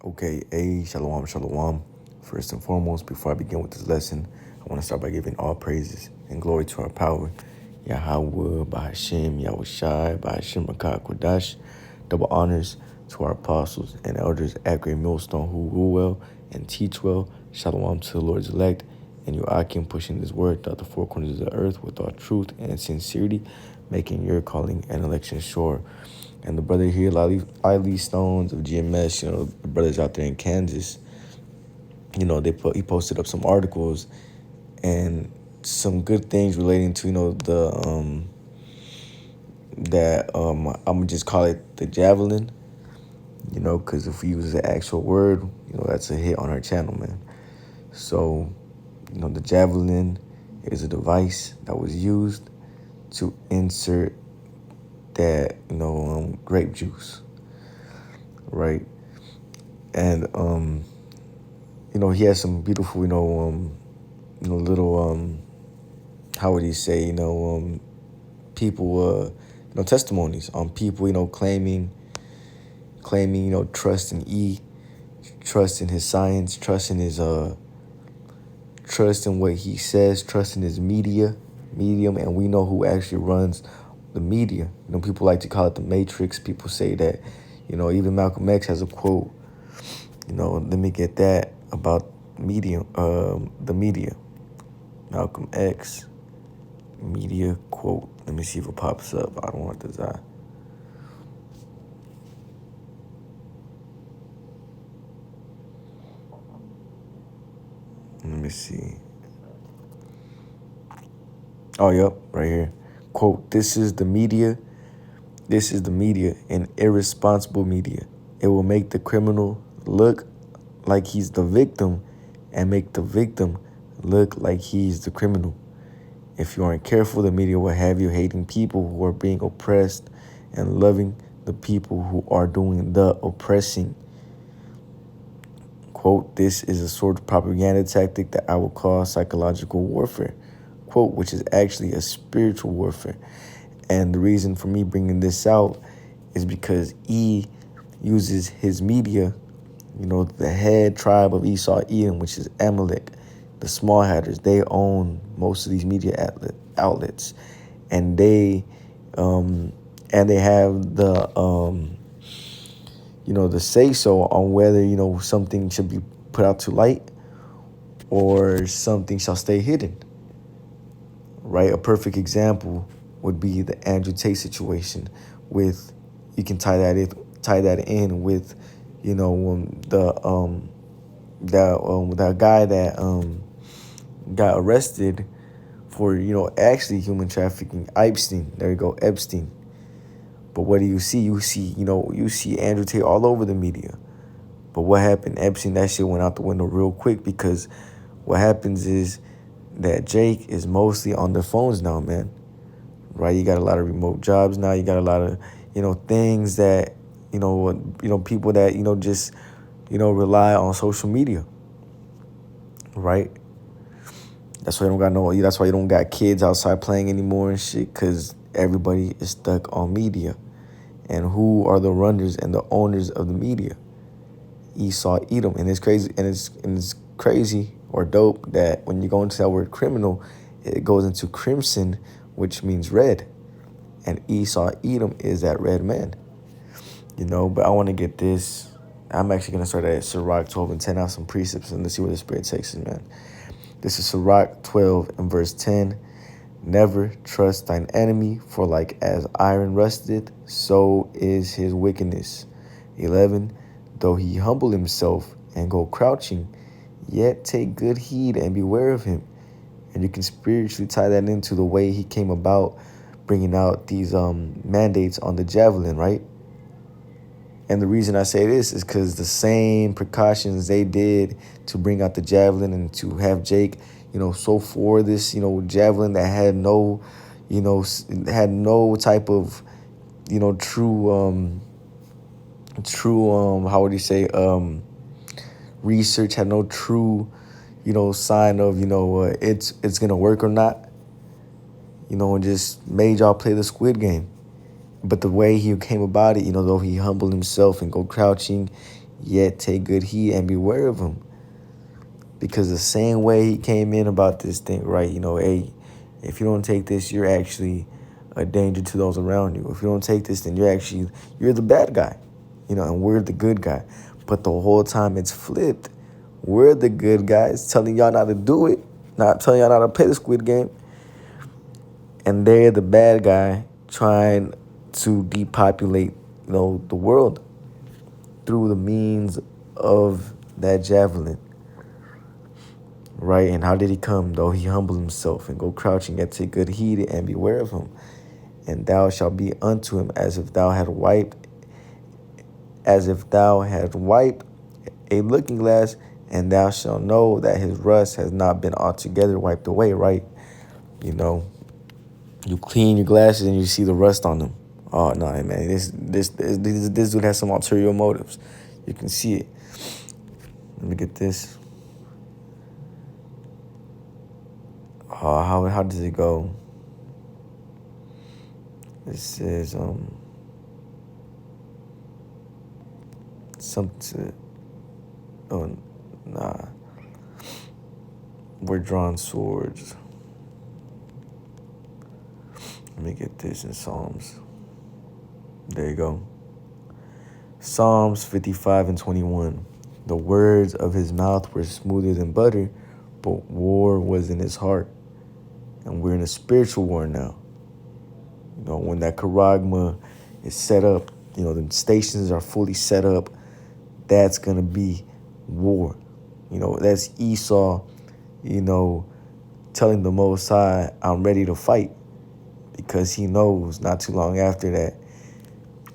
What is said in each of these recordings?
Okay, shalom, shalom. First and foremost, before I begin with this lesson, I want to start by giving all praises and glory to our power, Yahweh, Bahashim, Yahushai, Bahashim, Rakah, Kodash. Double honors to our apostles and elders at Great Millstone who rule well and teach well. Shalom to the Lord's elect and you Akim pushing this word throughout the four corners of the earth with all truth and sincerity, making your calling and election sure. And the brother here, Lively Stones of GMS, the brothers out there in Kansas, he posted up some articles and some good things relating to, I'm gonna just call it the javelin, because if we use the actual word, that's a hit on our channel, man. So, the javelin is a device that was used to insert that, grape juice, right? And he has some beautiful, little how would he say, people, testimonies on people, claiming, trust in trust in his science, trust in what he says, trust in his medium, and we know who actually runs the media. People like to call it the Matrix. People say that, even Malcolm X has a quote. Let me get that about the media. Malcolm X media quote. Let me see if it pops up. I don't want this. Let me see. Oh, yep, right here. Quote, this is the media, an irresponsible media. It will make the criminal look like he's the victim and make the victim look like he's the criminal. If you aren't careful, the media will have you hating people who are being oppressed and loving the people who are doing the oppressing. Quote, this is a sort of propaganda tactic that I will call psychological warfare. Quote, which is actually a spiritual warfare. And the reason for me bringing this out is because E uses his media, the head tribe of Esau, Edom, which is Amalek, the small hatters. They own most of these media outlets, and they have the say so on whether something should be put out to light or something shall stay hidden. Right, a perfect example would be the Andrew Tate situation. With you can tie that in with that guy that got arrested for actually human trafficking. Epstein, there you go, Epstein. But what do you see? You see Andrew Tate all over the media. But what happened? Epstein, that shit went out the window real quick, because what happens is that Jake is mostly on their phones now, man. Right? You got a lot of remote jobs now. You got a lot of, things that, people that, just, rely on social media. Right? That's why you don't got kids outside playing anymore and shit, because everybody is stuck on media. And who are the runners and the owners of the media? Esau, Edom. And it's crazy, and it's crazy or dope that when you go into that word criminal, it goes into crimson, which means red. And Esau, Edom is that red man. But I want to get this. I'm actually going to start at Sirach 12 and 10 out some precepts, and let's see where the Spirit takes us, man. This is Sirach 12 and verse 10. Never trust thine enemy, for like as iron rusteth, so is his wickedness. 11. Though he humble himself and go crouching, yet take good heed and beware of him. And you can spiritually tie that into the way he came about bringing out these mandates on the javelin, right? And the reason I say this is because the same precautions they did to bring out the javelin and to have Jake, so for this, javelin that had no, had no type of, true, how would you say, research, had no true, sign of, it's going to work or not, and just made y'all play the Squid Game. But the way he came about it, though he humbled himself and go crouching, yet take good heed and beware of him. Because the same way he came in about this thing, right? Hey, if you don't take this, you're actually a danger to those around you. If you don't take this, then you're the bad guy, and we're the good guy. But the whole time it's flipped. We're the good guys telling y'all not to do it, not telling y'all not to play the Squid Game. And they're the bad guy trying to depopulate, the world through the means of that javelin. Right? And how did he come? Though he humbled himself and go crouching, yet take good heed and beware of him. And thou shalt be unto him as if thou had wiped a looking glass, and thou shalt know that his rust has not been altogether wiped away, right? You clean your glasses and you see the rust on them. Oh no, man, this dude has some ulterior motives. You can see it. Let me get this. How does it go? It says something. Oh nah, we're drawn swords. Let me get this in Psalms. There you go. Psalms 55:21. The words of his mouth were smoother than butter, but war was in his heart. And we're in a spiritual war now. When that charagma is set up, the stations are fully set up, that's going to be war. That's Esau, telling the Most High, I'm ready to fight. Because he knows not too long after that,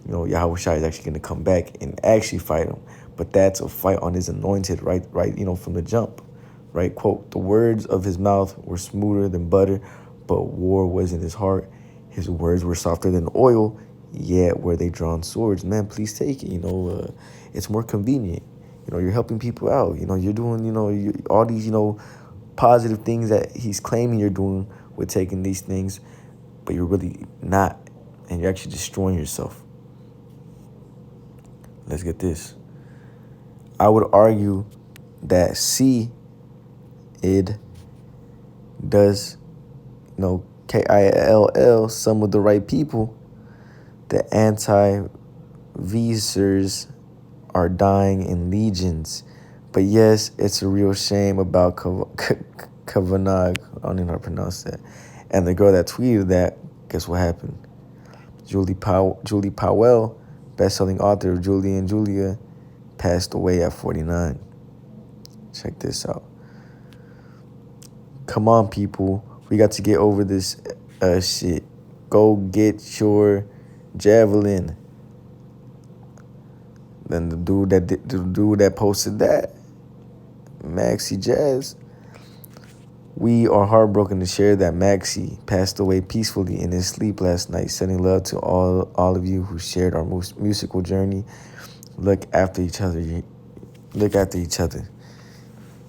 Yahweh Shai is actually going to come back and actually fight him. But that's a fight on his anointed, right, from the jump. Right, quote, the words of his mouth were smoother than butter, but war was in his heart. His words were softer than oil, yet were they drawn swords. Man, please take it. It's more convenient. You're helping people out. You're doing, all these, positive things that he's claiming you're doing with taking these things, but you're really not. And you're actually destroying yourself. Let's get this. I would argue that it does, KILL, some of the right people, the anti-visers are dying in legions. But yes, it's a real shame about Kavanagh. I don't even know how to pronounce that. And the girl that tweeted that, guess what happened? Julie Powell, best-selling author of Julie and Julia, passed away at 49. Check this out. Come on, people. We got to get over this shit. Go get your javelin. Then the dude that posted that, Maxie Jazz. We are heartbroken to share that Maxie passed away peacefully in his sleep last night. Sending love to all of you who shared our musical journey. Look after each other. Look after each other.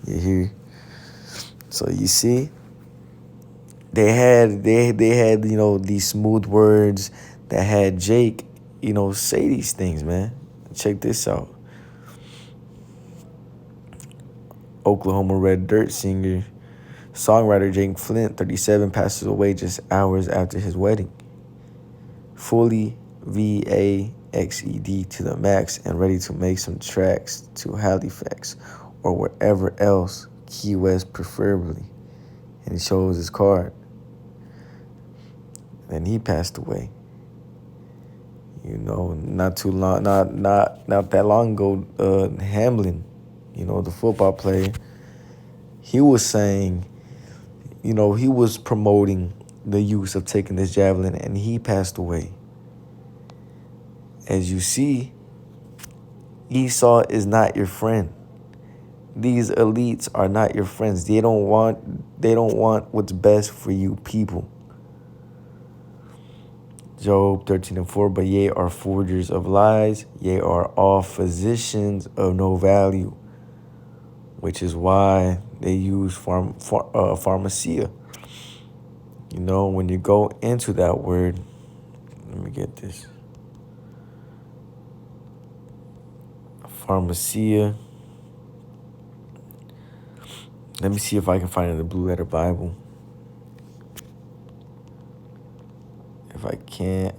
You hear? So you see, they had these smooth words that had Jake, say these things, man. Check this out. Oklahoma Red Dirt singer, songwriter Jake Flint, 37, passes away just hours after his wedding. Fully VAXED to the max and ready to make some tracks to Halifax or wherever else, Key West preferably. And he shows his card. And he passed away. Not too long, not that long ago, Hamlin, the football player, he was saying, he was promoting the use of taking this javelin, and he passed away. As you see, Esau is not your friend. These elites are not your friends. They don't want what's best for you people. Job 13:4, but ye are forgers of lies, ye are all physicians of no value, which is why they use pharmacia. When you go into that word, let me get this. Pharmacia. Let me see if I can find it in the Blue Letter Bible. If I can't.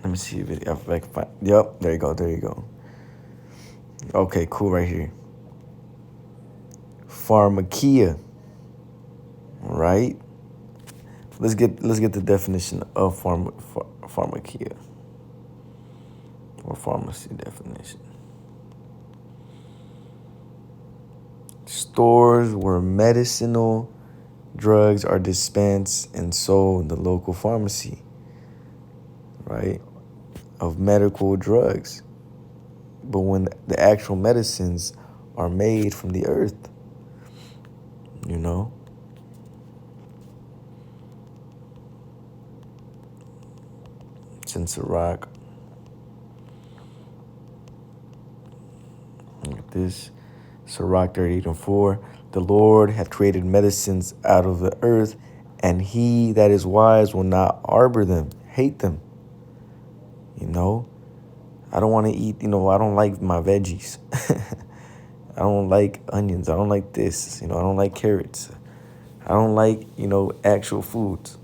Let me see if I can find. Yep, there you go. There you go. Okay, cool. Right here. Pharmakia. Right. Let's get the definition of pharmakia or pharmacy definition. Stores where medicinal drugs are dispensed and sold in the local pharmacy, right, of medical drugs. But when the actual medicines are made from the earth, you know. It's in Sirach. Look at this. Sirach 38:4. The Lord hath created medicines out of the earth, and he that is wise will not harbor them, hate them. You know, I don't want to eat, I don't like my veggies. I don't like onions. I don't like this. I don't like carrots. I don't like, actual foods.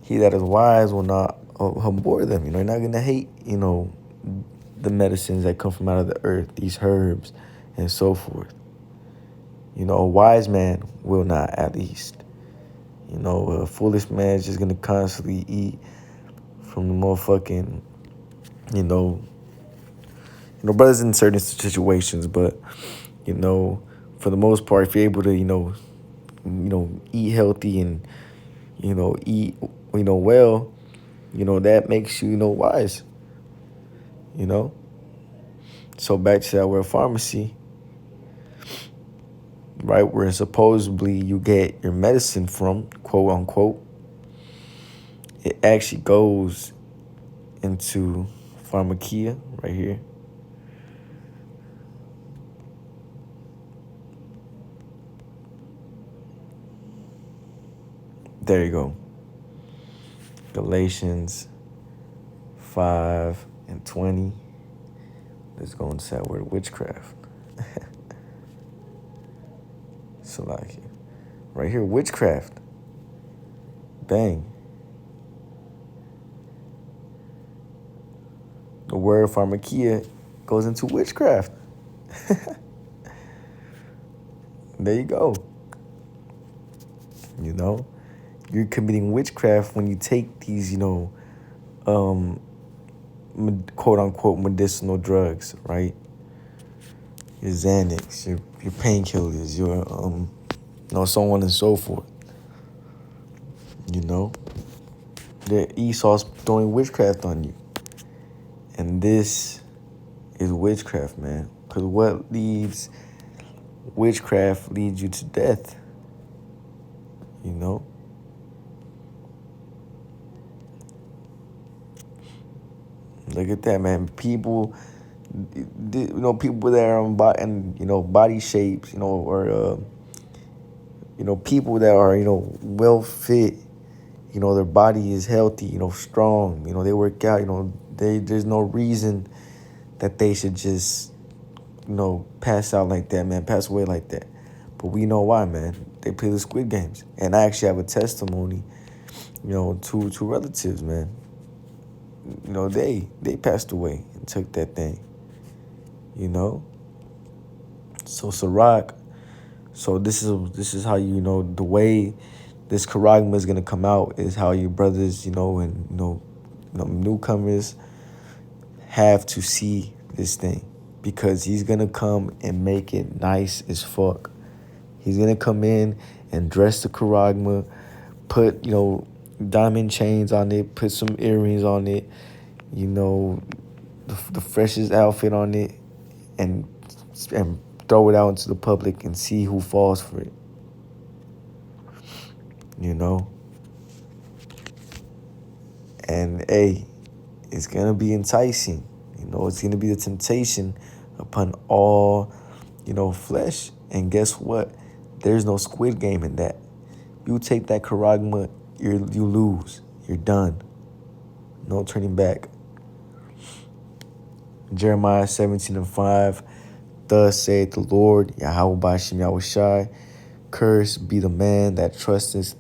He that is wise will not abhor them. You're not going to hate, the medicines that come from out of the earth, these herbs and so forth. A wise man will not, at least. A foolish man is just going to constantly eat from the motherfucking, brothers in certain situations, but, for the most part, if you're able to, eat healthy and, eat, well, that makes you, wise, So back to that word pharmacy, right, where supposedly you get your medicine from, quote unquote, it actually goes into pharmakia right here. There you go. Galatians 5:20. Let's go into that word witchcraft. Salaki. Right here, witchcraft. Bang. The word pharmakia goes into witchcraft. There you go. You're committing witchcraft when you take these, quote unquote medicinal drugs, right? Your Xanax, your painkillers, your so on and so forth. The Esau's throwing witchcraft on you, and this is witchcraft, man. Because what leads witchcraft leads you to death. Look at that, man. People, people that are on body shapes, or people that are, well fit, their body is healthy, strong, they work out, there's no reason that they should just, pass out like that, man, pass away like that. But we know why, man. They play the Squid Games. And I actually have a testimony, two relatives, man. They passed away and took that thing, So Sirach, so this is how the way this charagma is gonna come out is how you brothers, and newcomers have to see this thing, because he's gonna come and make it nice as fuck. He's gonna come in and dress the charagma, put diamond chains on it, put some earrings on it, the freshest outfit on it, and throw it out into the public and see who falls for it. And hey, it's gonna be enticing. It's gonna be the temptation upon all flesh. And guess what? There's no squid game in that. You take that charagma, you lose. You're done. No turning back. Jeremiah 17:5. Thus saith the Lord, Yahweh Bashem Yahushai, cursed be the man that trusteth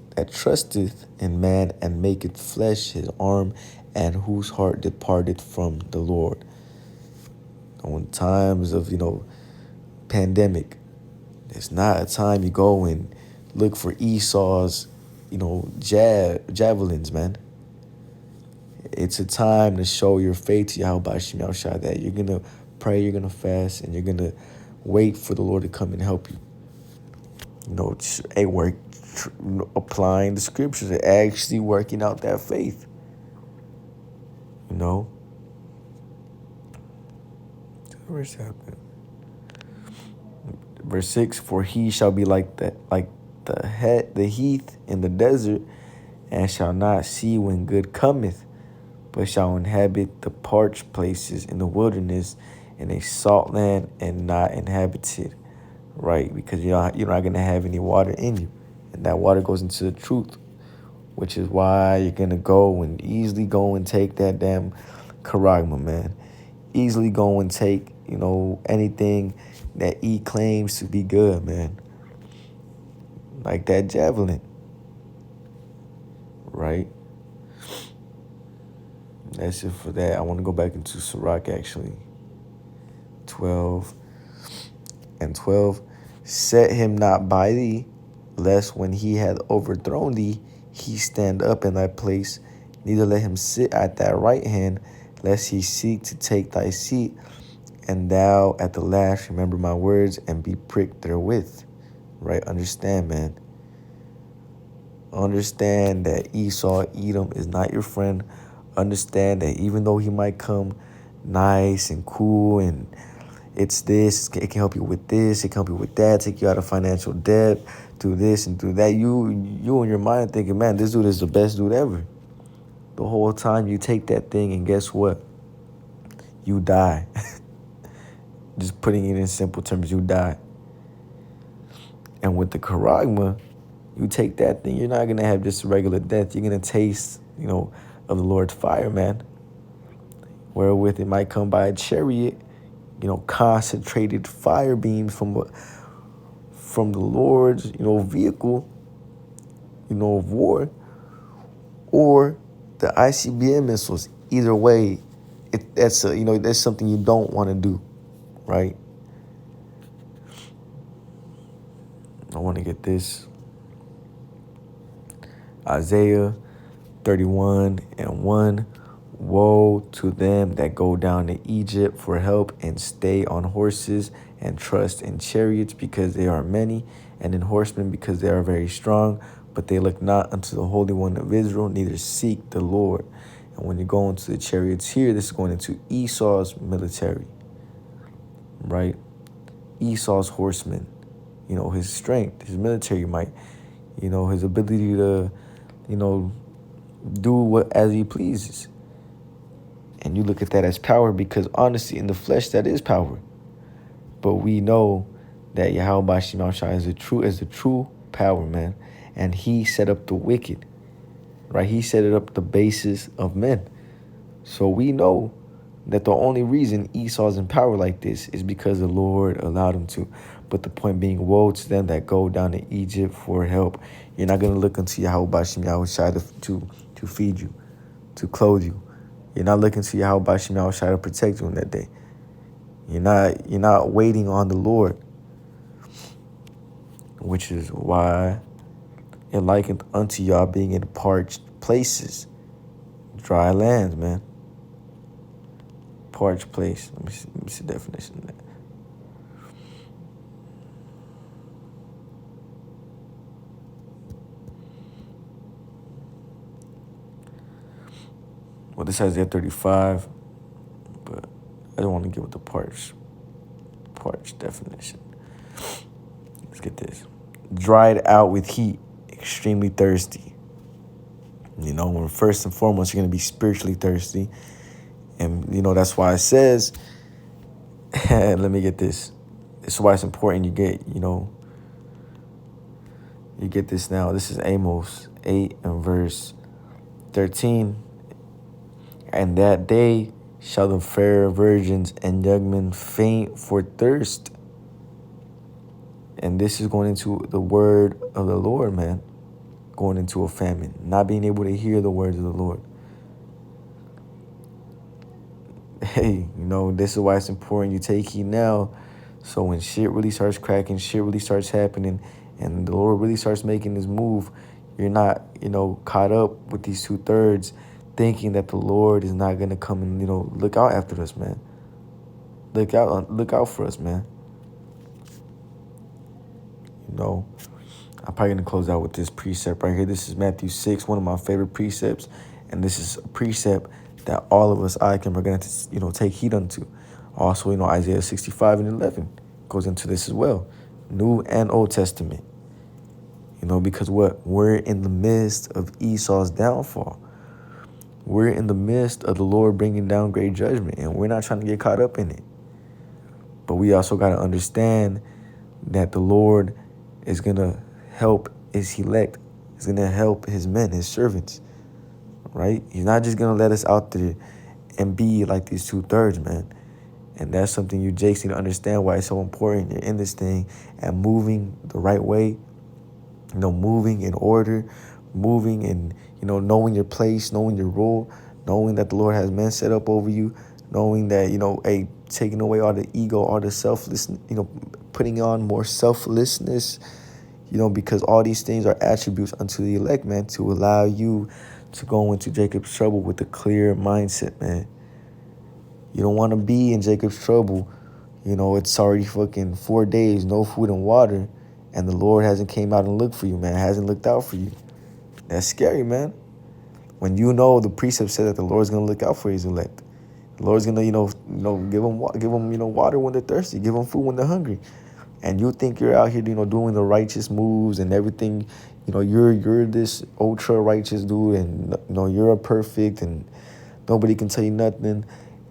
in man and maketh flesh his arm, and whose heart departed from the Lord. On times of, pandemic, it's not a time you go and look for Esau's, javelins, man. It's a time to show your faith to Yahweh Bashem Yahushai, that you're going to pray, you're going to fast, and you're going to wait for the Lord to come and help you. Work, applying the scriptures and actually working out that faith. Where's that? Verse 6, for he shall be like the heath in the desert, and shall not see when good cometh, but shall inhabit the parched places in the wilderness, in a salt land and not inhabited. Right, because you're not going to have any water in you. And that water goes into the truth, which is why you're going to easily go and take that damn charagma, man. Easily go and take, anything that he claims to be good, man. Like that javelin. Right? That's it for that. I want to go back into Sirach, actually. 12 and 12. Set him not by thee, lest when he hath overthrown thee, he stand up in thy place. Neither let him sit at thy right hand, lest he seek to take thy seat. And thou at the last remember my words and be pricked therewith. Right? Understand, man. Understand that Esau, Edom, is not your friend. Understand that even though he might come nice and cool and it's this, it can help you with this, it can help you with that, take you out of financial debt, do this and do that. You in your mind thinking, man, this dude is the best dude ever. The whole time you take that thing and guess what? You die. Just putting it in simple terms, you die. And with the charagma, you take that thing, you're not going to have just a regular death. You're going to taste, of the Lord's fire, man. Wherewith it might come by a chariot, concentrated fire beams from the Lord's, vehicle, of war, or the ICBM missiles. Either way, that's something you don't want to do, right? I want to get this. Isaiah 31:1. Woe to them that go down to Egypt for help and stay on horses and trust in chariots because they are many, and in horsemen because they are very strong, but they look not unto the Holy One of Israel, neither seek the Lord. And when you go into the chariots here, this is going into Esau's military, right? Esau's horsemen, his strength, his military might, his ability to, do what as he pleases. And you look at that as power because honestly, in the flesh, that is power. But we know that Yahweh Bashem Yahushai is the true power, man. And he set up the wicked, right? He set it up the basis of men. So we know that the only reason Esau's in power like this is because the Lord allowed him to. But the point being, woe to them that go down to Egypt for help. You're not going to look unto Yahweh Bashem Yahushai to feed you, to clothe you. You're not looking to Yahweh Bashem Yahushai to protect you on that day. You're not waiting on the Lord, which is why it likened unto y'all being in parched places, dry lands, man. Parched place. Let me see the definition of that. Well, this has Isaiah 35, but I don't want to get with the parched definition. Let's get this. Dried out with heat, extremely thirsty. When first and foremost, you're going to be spiritually thirsty. And, that's why it says, let me get this. This is why it's important you get this now. This is Amos 8 and verse 13. And that day shall the fair virgins and young men faint for thirst. And this is going into the word of the Lord, man. Going into a famine, not being able to hear the words of the Lord. Hey, this is why it's important you take heed now. So when shit really starts cracking, shit really starts happening, and the Lord really starts making this move, you're not, caught up with these 2/3, thinking that the Lord is not gonna come and, look out after us, man. Look out for us, man. I'm probably gonna close out with this precept right here. This is Matthew 6, one of my favorite precepts, and this is a precept that all of us are gonna, take heed unto. Also, Isaiah 65 and 11 goes into this as well, New and Old Testament. Because what? We're in the midst of Esau's downfall. We're in the midst of the Lord bringing down great judgment, and we're not trying to get caught up in it. But we also got to understand that the Lord is going to help his elect. He's going to help his men, his servants, right? He's not just going to let us out there and be like these 2/3, man. And that's something you Jakes need to understand why it's so important. You're in this thing and moving the right way, moving in order, moving and, knowing your place, knowing your role, knowing that the Lord has men set up over you, knowing that, taking away all the ego, all the selfless, putting on more selflessness, because all these things are attributes unto the elect, man, to allow you to go into Jacob's trouble with a clear mindset, man. You don't want to be in Jacob's trouble. It's already fucking 4 days, no food and water, and the Lord hasn't came out and looked for you, man, hasn't looked out for you. That's scary, man. When the precept said that the Lord's going to look out for his elect. The Lord's going to, give them, water when they're thirsty, give them food when they're hungry. And you think you're out here, doing the righteous moves and everything, you're this ultra righteous dude, and you're perfect, and nobody can tell you nothing.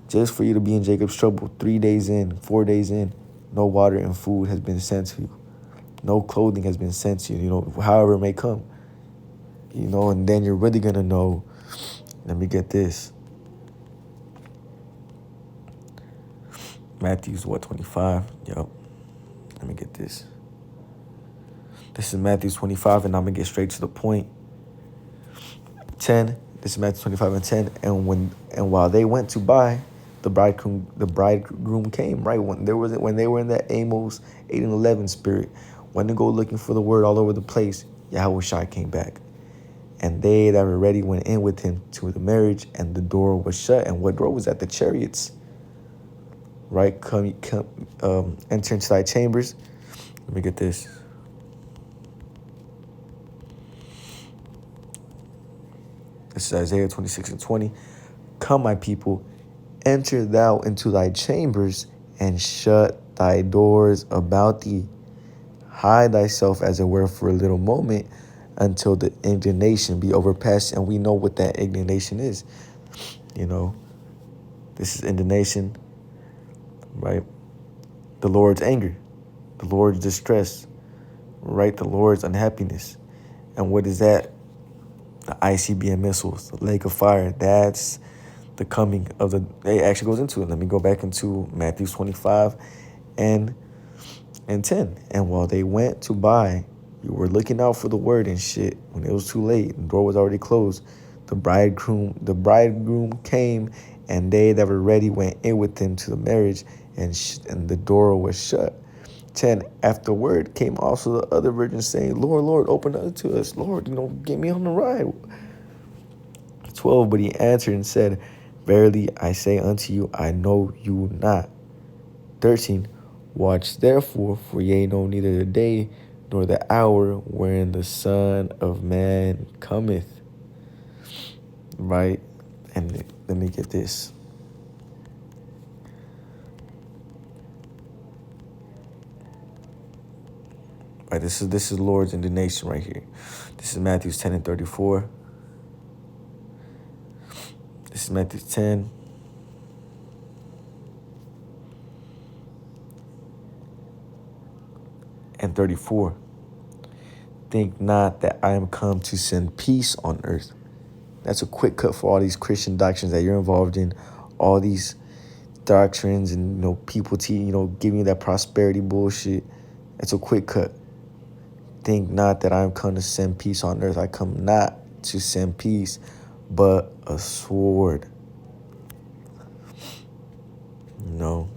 Just for you to be in Jacob's trouble, 3 days in, 4 days in, no water and food has been sent to you. No clothing has been sent to you, however it may come. And then you're really going to know, let me get this. Matthew's 25? Yep. Let me get this. This is Matthew 25, and I'm going to get straight to the point. 10. This is Matthew 25 and 10. And while they went to buy, the bridegroom came, right? When they were in that Amos 8 and 11 spirit, when to go looking for the word all over the place, Yahushua came back. And they that were ready went in with him to the marriage, and the door was shut. And what door was that? The chariots. Right? Come, enter into thy chambers. Let me get this. This is Isaiah 26 and 20. Come, my people, enter thou into thy chambers, and shut thy doors about thee. Hide thyself, as it were, for a little moment, until the indignation be overpassed. And we know what that indignation is. This is indignation, right? The Lord's anger, the Lord's distress, right? The Lord's unhappiness. And what is that? The ICBM missiles, the lake of fire. That's the coming of the... It actually goes into it. Let me go back into Matthew 25 and 10. And while they went to buy, you were looking out for the word and shit. When it was too late, the door was already closed. The bridegroom came, and they that were ready went in with him to the marriage, and the door was shut. 10. Afterward came also the other virgins, saying, Lord, Lord, open unto us. Lord, get me on the ride. 12. But he answered and said, Verily I say unto you, I know you not. 13. Watch therefore, for ye know neither the day nor the hour wherein the Son of Man cometh. Right? And let me get this. Right, this is Lord's indignation right here. This is Matthew 10 and 34. This is Matthew 10. 34 and 34. Think not that I am come to send peace on earth. That's a quick cut for all these Christian doctrines that you're involved in, all these doctrines and people giving you that prosperity bullshit. It's a quick cut. Think not that I am come to send peace on earth. I come not to send peace, but a sword. No.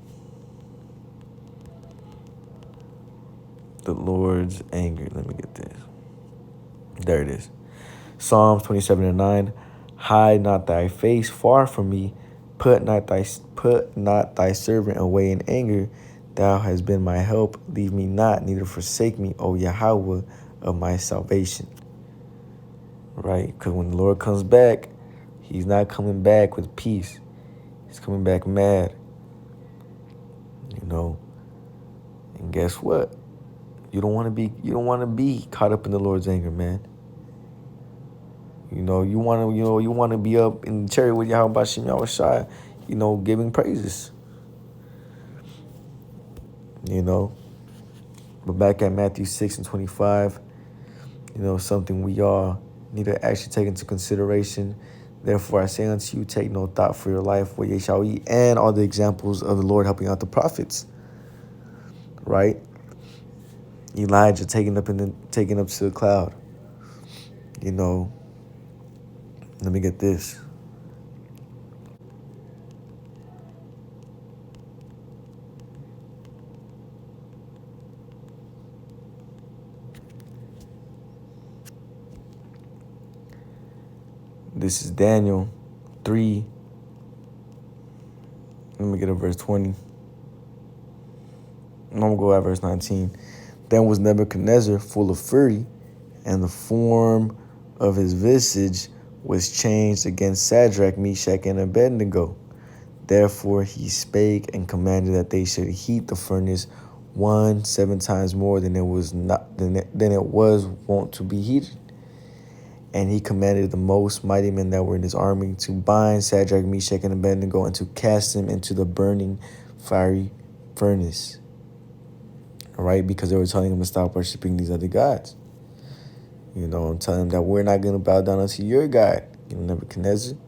The Lord's anger. Let me get this. There it is. Psalms 27:9. Hide not thy face far from me. Put not thy servant away in anger. Thou hast been my help. Leave me not, neither forsake me, O Yahweh of my salvation. Right? Because when the Lord comes back, he's not coming back with peace. He's coming back mad. And guess what? You don't want to be caught up in the Lord's anger, man. You want to be up in the chariot with Yahweh Bashim Yahushai, giving praises. But back at Matthew 6:25, something we all need to actually take into consideration. Therefore, I say unto you, take no thought for your life, what ye shall eat, and all the examples of the Lord helping out the prophets. Right? Elijah taken up to the cloud. Let me get this. This is Daniel 3. Let me get a verse 20. I'm going to go at verse 19. Then was Nebuchadnezzar full of fury, and the form of his visage was changed against Shadrach, Meshach, and Abednego. Therefore he spake and commanded that they should heat the furnace 7 times more than it was wont to be heated. And he commanded the most mighty men that were in his army to bind Shadrach, Meshach, and Abednego and to cast them into the burning fiery furnace. All right, because they were telling him to stop worshiping these other gods. And telling them that we're not going to bow down unto your God, Nebuchadnezzar.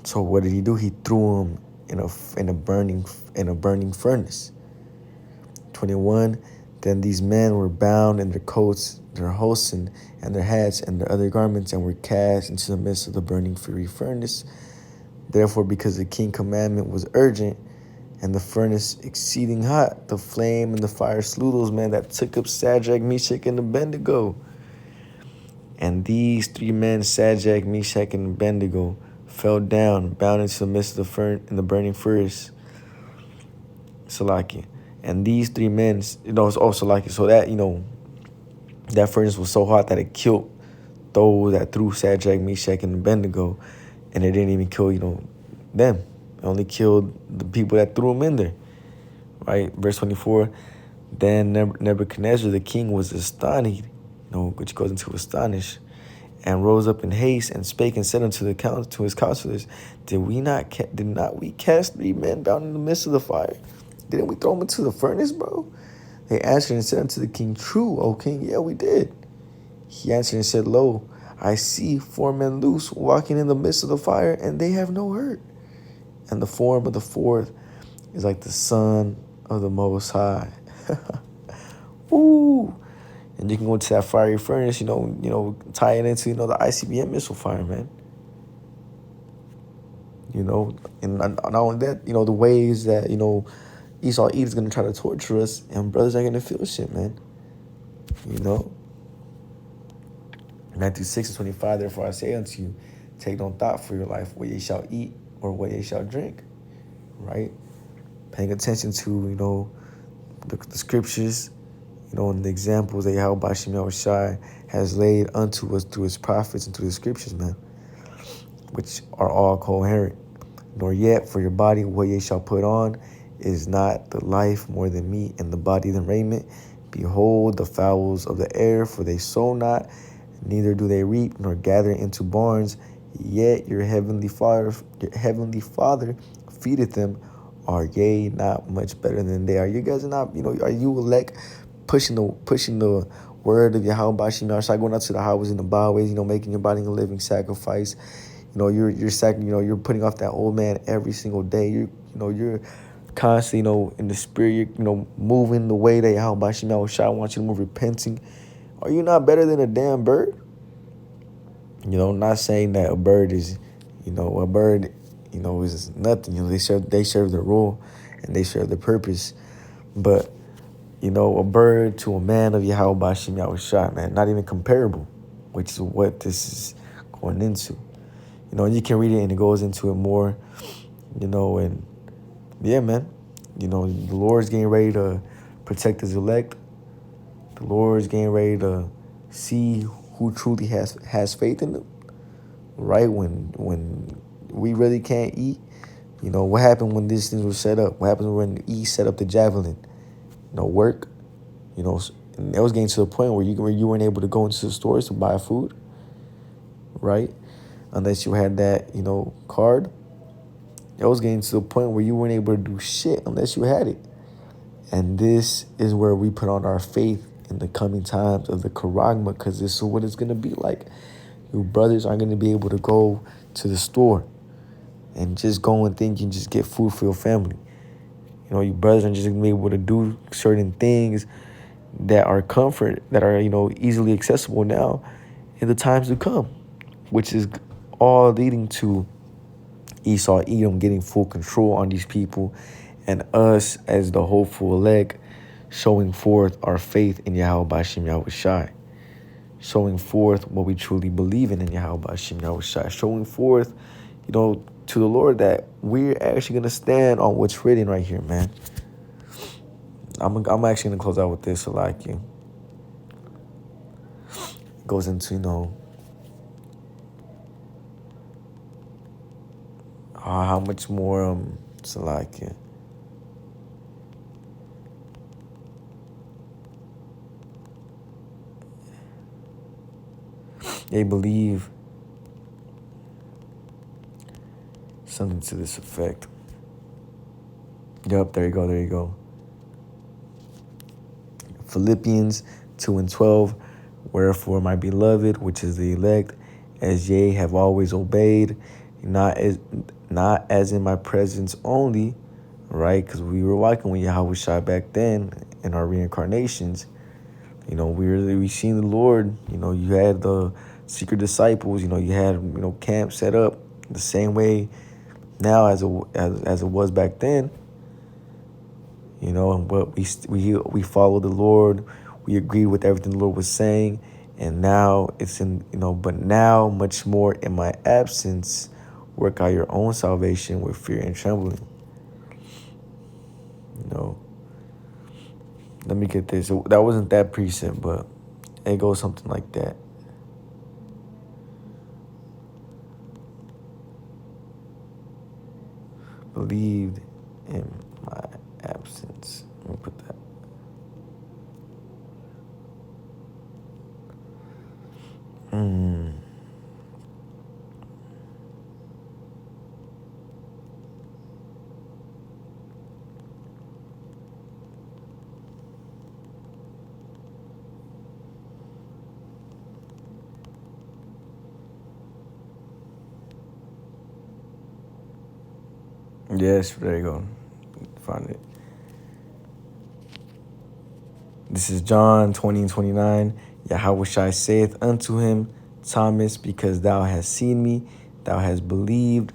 So what did he do? He threw him in a burning furnace. 21. Then these men were bound in their coats, their hosen, and their hats, and their other garments, and were cast into the midst of the burning fiery furnace. Therefore, because the king's commandment was urgent, and the furnace exceeding hot, the flame and the fire slew those men that took up Shadrach, Meshach, and Abednego. And these 3 men, Shadrach, Meshach, and Abednego, fell down, bound into the midst of the burning furnace. Salakia. And these 3 men, Salakia. So that, that furnace was so hot that it killed those that threw Shadrach, Meshach, and Abednego, and it didn't even kill, them. It only killed the people that threw them in there. Right? Verse 24. Then Nebuchadnezzar the king was astonished, which goes into astonish, and rose up in haste and spake and said unto his counselors, Did not we cast 3 men bound in the midst of the fire? Didn't we throw them into the furnace, bro? They answered and said unto the king, True, O king, yeah, we did. He answered and said, Lo, I see 4 men loose, walking in the midst of the fire, and they have no hurt. And the form of the 4th is like the Son of the Most High. Ooh. And you can go to that fiery furnace, tie it into, the ICBM missile fire, man. And not only that, the ways that, Esau Eve is going to try to torture us, and brothers are going to feel shit, man. Matthew 6:25, therefore I say unto you, take no thought for your life, what ye shall eat or what ye shall drink. Right? Paying attention to, the scriptures, and the examples that Yahweh Bashim Yahushai has laid unto us through his prophets and through the scriptures, man, which are all coherent. Nor yet for your body what ye shall put on, is not the life more than meat, and the body than raiment? Behold the fowls of the air, for they sow not, neither do they reap, nor gather into barns, yet your heavenly Father feedeth them. Are ye not much better than they are? You guys are not, are you elect pushing the word of Yahweh Bashim Yahshai, going out to the highways and the byways, making your body a living sacrifice. You're putting off that old man every single day. You're constantly, in the spirit, you're, moving the way that Yahweh Bashim Yahshai wants you to move, repenting. Are you not better than a damn bird? Not saying that a bird is, a bird, is nothing. They serve the role and they serve the purpose. But, a bird to a man of Yahweh Bashim Yahushua, man, not even comparable, which is what this is going into. And you can read it and it goes into it more, and yeah, man, the Lord's getting ready to protect his elect. The Lord's getting ready to see who truly has faith in them. Right when we really can't eat, what happened when these things were set up? What happened when E set up the javelin? Work. And it was getting to the point where you weren't able to go into the stores to buy food, right? Unless you had that, card. It was getting to the point where you weren't able to do shit unless you had it. And this is where we put on our faith in the coming times of the Karagma, because this is what it's going to be like. Your brothers aren't going to be able to go to the store and just go and think you can just get food for your family. Your brothers aren't just going to be able to do certain things that are comfort, that are, easily accessible now in the times to come, which is all leading to Esau, Edom getting full control on these people, and us as the hopeful elect showing forth our faith in Yahweh Bashim Yahushai, showing forth what we truly believe in Yahweh Bashim Yahushai, showing forth, to the Lord that we're actually going to stand on what's written right here, man. I'm actually going to close out with this, Salakia. It goes into, how much more, Salakia. They believe something to this effect. Yup, there you go. Philippians 2:12, wherefore my beloved, which is the elect, as ye have always obeyed, not as in my presence only, right? Because we were walking with Yahweh Shai back then in our reincarnations. We seen the Lord. You had the secret disciples. You had camp set up the same way now as it was back then. But we followed the Lord. We agreed with everything the Lord was saying, and now it's in But now much more in my absence, work out your own salvation with fear and trembling. Let me get this. That wasn't that precept, but it goes something like that. Believed in my absence. Let me put that. Yes, there you go. Find it. This is John 20:29. Yahweh Shai saith unto him, Thomas, because thou hast seen me, thou hast believed.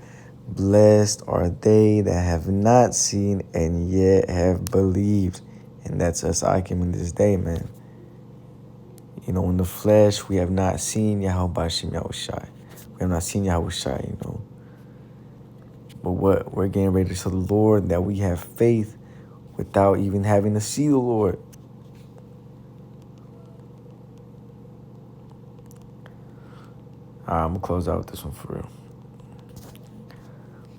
Blessed are they that have not seen and yet have believed. And that's us, Akim, in this day, man. In the flesh, we have not seen Yahweh Bashim Yahushai. We have not seen Yahushai, But what we're getting ready to show the Lord, that we have faith without even having to see the Lord. All right, I'm going to close out with this one for real.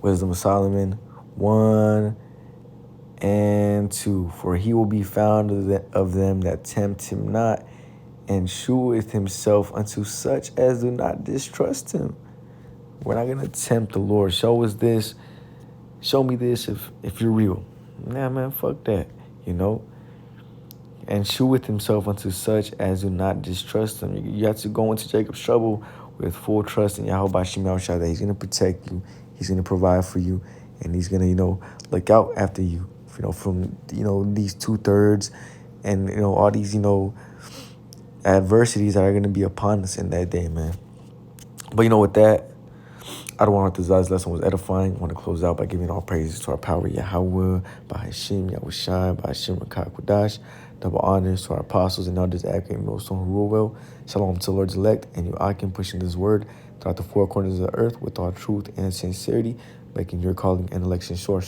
Wisdom of Solomon 1 and 2. For he will be found of them that tempt him not, and sheweth himself unto such as do not distrust him. We're not going to tempt the Lord. Show us this. Show me this if you're real. Nah, man, fuck that. You know. And sheweth himself unto such as do not distrust him. You have to go into Jacob's trouble with full trust in Yahweh Shem Yahushua that he's going to protect you, he's going to provide for you, and he's going to, look out after you, from, these 2/3 and, all these, adversities that are going to be upon us in that day, man. But, with that, I don't want to this lesson was edifying. I want to close out by giving all praises to our power, Yahweh, by Hashem, Yahushai, by Hashem, Rakah, Kodash. Double honors to our apostles and elders, advocating millstone who rule well. Shalom to the Lord's elect, and you I can pushing this word throughout the four corners of the earth with all truth and sincerity, making your calling and election sure.